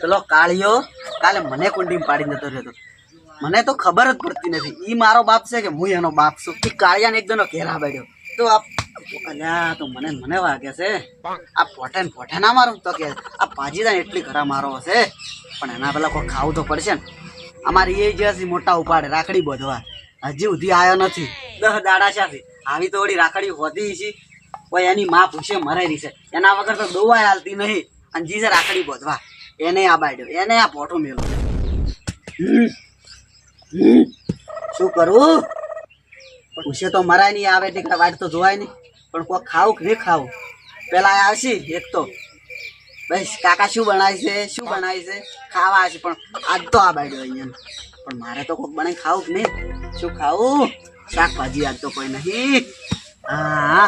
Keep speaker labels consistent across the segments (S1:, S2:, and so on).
S1: પેલો કાળિયો કાલે મને કુંડીમાં પાડી જતો રહ્યો. મને તો ખબર જ પડતી નથી ઈ મારો બાપ છે કે હું એનો બાપ છું. એ કાળિયાને એકદમ ઘેરા બેઠ્યો તો અલ્યા તો મને વાગે છે આ પોઠે ના મારું તો કે આ પાજીદાને એટલી ઘરા મારો હશે પણ એના પેલા કોઈ ખાવું તો પડશે ને. અમારી એ જે મોટા ઉપાડે રાખડી બધવા હજી સુધી આવ્યો નથી. 10 દાડા છે આવી તો વળી રાખડી હોતી છે કોઈ એની માં પૂછે મરાઈ રહી છે એના વગર તો દોવાય હાલતી નહીં. અને જી છે રાખડી બધવા એને આ બાડ્યો એને આ પોઠું મેલું. શું કરું પૂછે તો મરાય નહીં આવે ટીકડા વાટ તો જોવાય નહીં પણ કોઈ ખાવું કે નહીં ખાવું પેલા આવશે એક તો બસ કાકા શું બનાવી છે ખાવા આવશે પણ આજ તો આ બાડ્યો અહીંયા પણ મારે તો કોઈક બનાવી ખાવું કે નહીં. શું ખાવું શાકભાજી આજ તો કોઈ નહીં. હા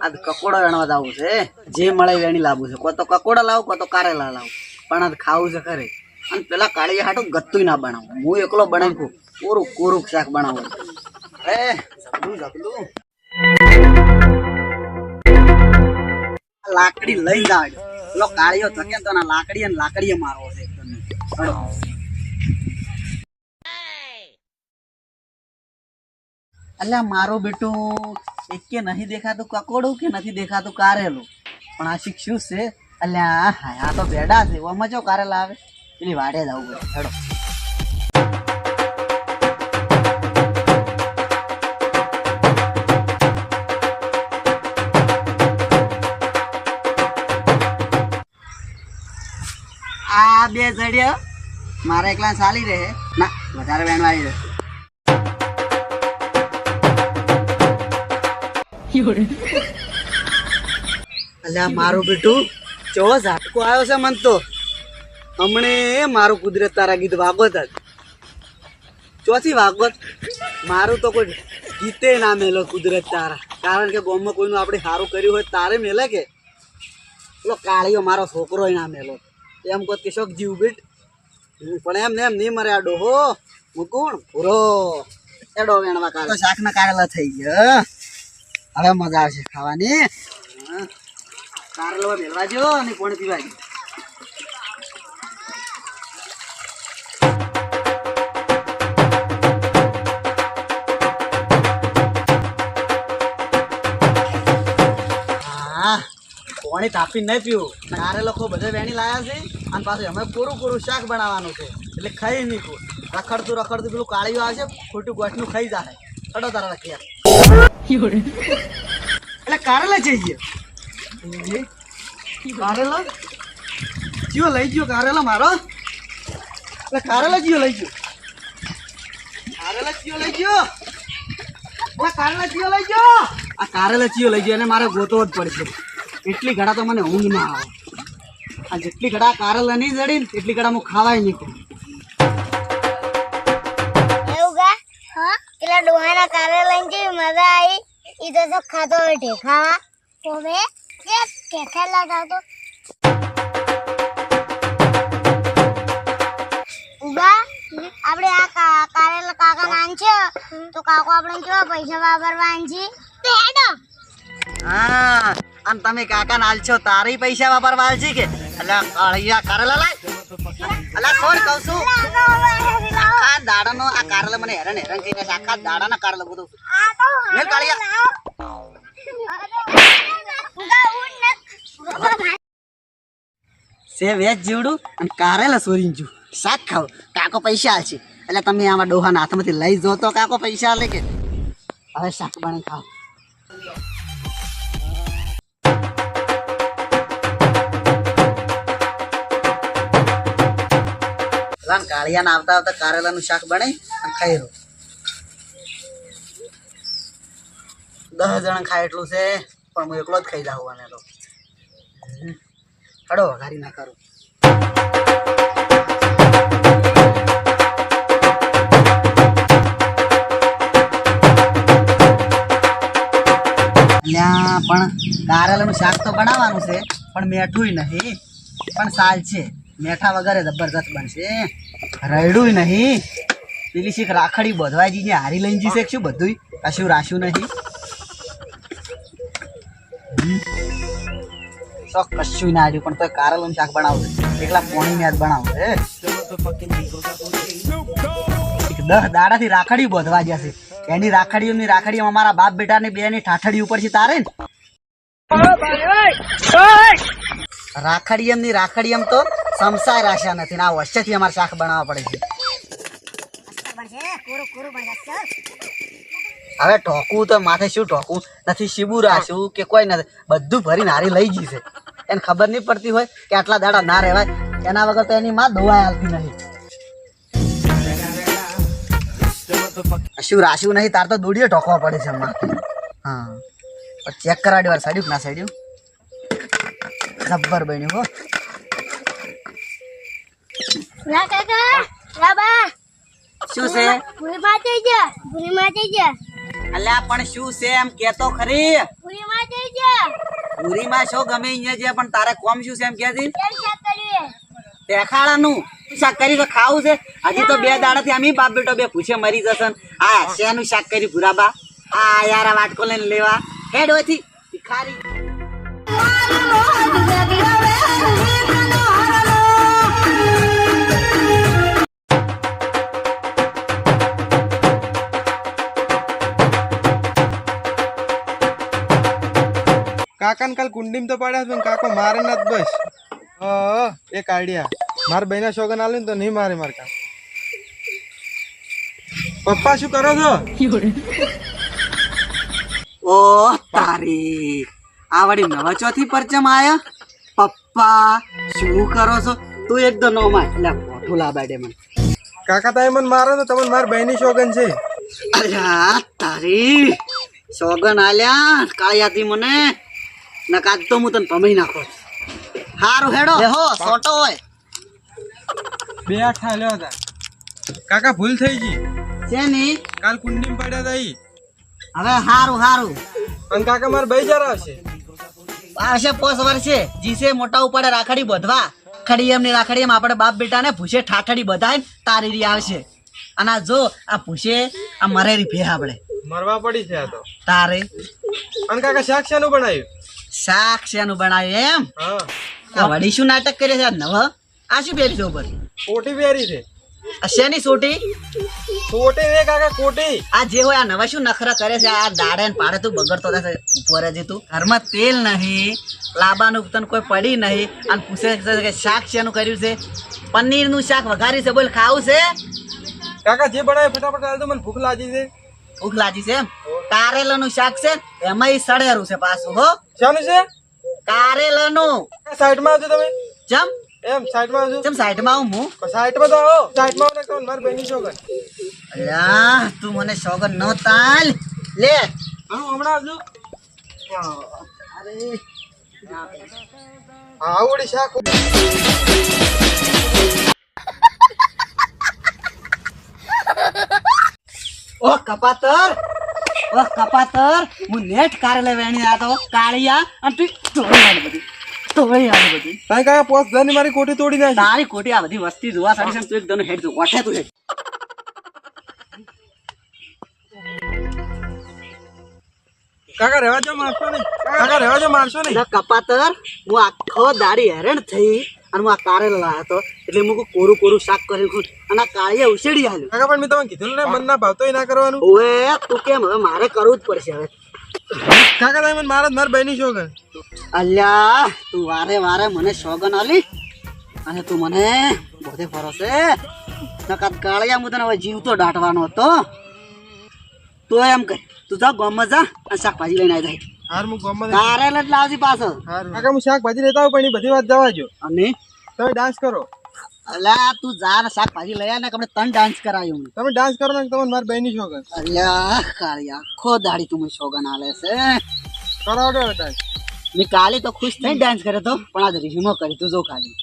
S1: આજ કકોડો વેણવા જવું છે જે મળે વેણી લાવવું છે કોઈ તો કકોડા લાવું કોઈ તો કારેલા લાવું પણ આજ ખાવું છે ખરે. અને પેલા કાળી હાટું ગત્તું ના બનાવું હું એકલો બનાવું કોરું શાક બનાવું. લાકડી લઈ જાવ પેલો કાળિયો થકે તો લાકડીએ મારવો છે અલ્યા મારું બેટું એક કે નહીં દેખાતું કકોડું કે નથી દેખાતું કારેલું પણ આ શીખ્યું છે. અલ્યા આ તો બેડા છે ઓમાં જો કારેલા આવે પેલી વાડે જવું પડે. હેડો આ બે જડ્યા મારા એકલા ચાલી રહે ના વધારે વેણવા આવી રહે. અલ્યા મારું બેટું ચો ઝાટકો આવ્યો છે મન તો હમણે મારું કુદરત તારા ગીત વાગોત જ ચોથી વાગોત મારું તો કોઈ ગીતે ના મેલો કુદરત તારા કારણ કે ગામમાં કોઈનું આપણે સારું કર્યું હોય તારે મેલે કે પેલો કાળિયો મારો છોકરો ના મેલો એમ કહો કે શોખ જીવ બેટ પણ એમ નહીં મરે આ ડોહો મુકુણ પૂરો એડો વેણવા કાઢો શાકના કારેલા થઈ ગયા હવે મજા આવશે ખાવાની. કારેલો મેળવા જો અને પાણી પીવા જો. પાણી તાપી નહીં પીવું કારેલો ખૂબ બધે વેણી લાયા છે અને પાછું અમે કોરું શાક બનાવવાનું છે એટલે ખાઈ નહીં કહું રખડતું પેલું કાળિયું આવે છે ખોટું ગોઠનું ખાઈ જાય. ચડો તારા રખિયા એટલે કારેલા જઈએ કારેલો જીવો લઈ ગયો કારેલો મારો એટલે કારેલા જીવો લઈ ગયો આ કારેલા ચીયો લઈ ગયો એને મારે ગોતવો જ પડશે. એટલી ઘડા તો મને ઊંઘ ના આવે આ જેટલી ઘડા કારેલા નહીં જડી ને એટલી ઘડા હું ખાવાય નહીં કહું.
S2: એવું કા હા પેલા ડોહાના કારેલા ની મજા આવી ઈ તો ખાતો હોય ઢેખાવા હવે કે ખેલા જાતો ઉગા આપણે આ કારેલા કાકા નાન છે તો કાકો આપણે કેવા પૈસા વાપરવાન છે તો હેડો.
S1: હા અને તમે કાકા નાલ છો તારી પૈસા વાપરવા છે કે અલ્યા કાળિયા કારેલા લાય અલ્યા કોણ કહું છું આખા દાડાનો આ કારેલા મને હેરાન કરીને આખા દાડાના કારેલા બધું મેલ કાળિયા સે વેચ જીવડું અને કારેલા સોરીન જુ શાક ખાવ કાકો પૈસા આલશે એટલે તમે આમાં ડોહાના હાથમાંથી લઈ જો તો કાકો પૈસા આલે કે હવે શાક બની ખાવ. કાળિયાને આવતા કારેલાનું શાક બનાવી અને ખાઈ રહ્યો 10 જણા ખાય એટલું છે પણ હું એકલો જ ખાઈ જાઉં અને તો ખડો વઘારી ના કરું. પણ કારેલાનું શાક તો બનાવવાનું છે પણ મેઠું નહીં પણ સાલ છે મેઠા વગરે જબરદસ્ત બનશે. રયડું નહીં પેલી શીખ રાખડી બધવાજી ને હારી લઈને જશે શું બધું કશું રાખ્યું નહીં. તો કશું ના આવ્યું પણ તો કારેલાનું શાક બનાવું છે એકલા પોણી ને જ બનાવું છે 10 દાડાથી રાખડી બોધવા જશે એની રાખડીઓ અમારા બાપ બેટાની બે ની ઠાઠડી ઉપર છે તારે ને રાખડી એમ તો સમસાય રાશા નથી ને આ વર્ષેથી અમારે શાક બનાવવા પડે છે હવે ઢોકવું તો માથે શું ઢોકવું નથી શીબુ રાશું કે કોઈ નથી બધું ભરીને હારી લઈ જશે એને ખબર નહીં પડતી હોય કે આટલા દાડા ના રહેવાય એના વગર તો એની માં દવા હાલતી નહીં શું રાશું નહીં તાર તો દોડીએ ઢોકવા પડે છે હમણાં હા ચેક કરાવી વાર સાડ્યું ના સાડ્યું ખબર બન્યું હો
S2: લા કાકા લા બા
S1: શું છે
S2: પૂરી માથે જા
S1: અલ્યા પણ શું છે એમ કેતો ખરી
S2: પૂરી માથે જા
S1: પૂરીમાં શું ગમે અહીંયા છે પણ તારે કોમ શું છે એમ કે છે
S2: કેમ શાક કર્યું
S1: તેખાડાનું શાક કરી તો ખાવું છે હજી તો 2 દાડાથી આમી બાપ બેટો બે પૂછે મરી જશે આ શેનું શાક કરી ભૂરાબા આ યાર આ વાટકો લઈને લેવા હેડ હોયથી ભિખારી
S3: કાકાને કાલ કુંડીમ તો પાડ્યા પણ કાકો મારે નથી બસ એક આઈડિયા મારા બહેના શોગન આલે ને તો નહીં મારે માર કાકા પપ્પા શું કરો છો
S1: ઓ તારી આ વળી નવા ચોથી પરચમ આયા પપ્પા શું કરો છો તું એકદમ નો માં એટલે મોઢું લાબાડે મને
S3: કાકા તમે મને મારો તો તમને મારી બહેની શોગન છે
S1: અલ્યા તારી સોગન આલ્યા કાળિયાથી મને નકાદ તો હું તને ભમાઈ નાખો હારું હેડો હો સોટો હોય
S3: 2 આઠા લ્યો હતા કાકા ભૂલ થઈ ગઈ
S1: છે ની
S3: કાલ કુંડીમ પડ્યા હતા ઈ
S1: હવે હારું
S3: અને કાકા મારે બે જરા આવશે
S1: આવશે 5 વર્ષે જીસે મોટા ઉપડે રાખડી બધવા રાખડી એમ આપણે બાપ બેટાને ભૂસે ઠાઠડી બધાય તારી રી આવશે અને આ જો આ ભૂસે આ મરેરી ભે આપણે
S3: મરવા પડી છે આ તો
S1: તારે
S3: અને કાકા શાક શાનું બનાવ્યું
S1: શાક શેનું બનાવ્યું એમ
S3: હા
S1: આ વડી શું નાટક કરે છે નવ આ શું પહેરી છે ઉપર
S3: કોટી પહેરી છે
S1: આ શેની સોટી
S3: કોટી ને કાકા કોટી
S1: આ જે હોય આ નવા શું નખરા કરે છે આ દાડે ને પાડે તું બગડતો થશે ઉપર જ તું ઘરમાં તેલ નહીં લાબાનું તને કોઈ પડી નહીં અને પૂછે છે કે શાક શેનું કર્યું છે પનીરનું શાક વઘાર્યું છે બોલ ખાવું છે
S3: કાકા જે બનાવે ફટાફટ આલ દો મને ભૂખ લાગી છે
S1: ભૂખ લાગી છે એમ કારેલાનું શાક છે એમાં સડેરું છે પાછું હો
S3: શાનું છે
S1: કારેલાનું
S3: સાઈડમાં આવજો તમે
S1: જમ
S3: એમ સાઈડમાં આવજો
S1: જમ સાઈડમાં આવું હું
S3: સાઈડમાં તો આવો સાઈડમાં આવો ને મારી બહેની શોગન
S1: અલ્યા તું મને સોગન નો તાલ લે
S3: હા હમણાં આવજો
S1: અરે
S3: હા આવડી શાક
S1: ઓ કપાતર હું નેટ કારેલા વેણી આતો કાળિયા અને તું તોડી આલી બધી
S3: તાઈ કાકા પોસ ધની મારી કોટી તોડી નાખી
S1: તારી ખોટી આ બધી વસ્તી જોવા સાડી છે તું એકદમ હેડ તું વાઠે તું હેડ
S3: કાકા રહેવા જો મારશો નહીં કાકા રહેવા જો મારશો નહીં
S1: કપાતર હું આખો દાડી હેરાન થઈ અને હું આ કારેલા લાવ્યો હતો એટલે હું કોરું શાક કરી ખુદ અને આ કાળિયા ઉછેડી આલ્યું
S3: કાકા પણ મેં તમને કીધું ને મન ના ભાવતો ના કરવાનું
S1: ઓએ તું કેમ હવે મારે કરવું જ પડશે હવે
S3: કાકા તમે મને મારા મારી બહેની શોગન
S1: અલ્યા તું વારે મને સોગન આલી અને તું મને બધે ફરશે નકાત કાળિયા હું તને હવે જીવતો દાટવાનો હતો તો એમ કર તું જા ગામમાં જા અને શાકભાજી લઈને આવી જાય
S3: હાર હું ગામમાં
S1: કારેલા જ લાવજી પાછો
S3: કાકા હું શાકભાજી લેતા આવું પણ એ બધી વાત જવા જો
S1: અને
S3: તમે ડાન્સ કરો
S1: અલ્યા તું જા ને શાકભાજી લઈ આવ ને આપણે તન ડાન્સ કરાયું
S3: તમે ડાન્સ કરો ને તમને મારી બહેની શોગન
S1: અલ્યા કાળિયા આખો દાડી તું મને સોગન આલે છે
S3: કરાવડો ડાન્સ
S1: મેં કાલે તો ખુશ થઈને ડાન્સ કર્યો તો પણ આજ રીમો કરી તું જો ખાલી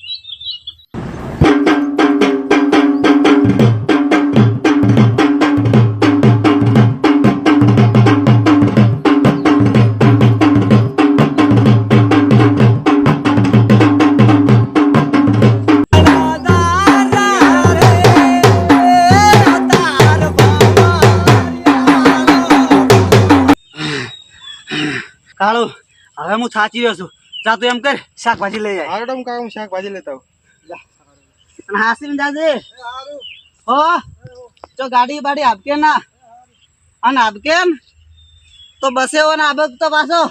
S1: કાળુ હવે હું થાચી રહ્યો છું જા તું એમ કર શાકભાજી લઈ જાય
S3: હારો તો હું કાકા હું શાકભાજી લેતા આવું.
S1: અને હાસીને જાજે હો જો ગાડી બાડી આપકે ના અને આપકે તો બસે હો ને આબક તો પાછો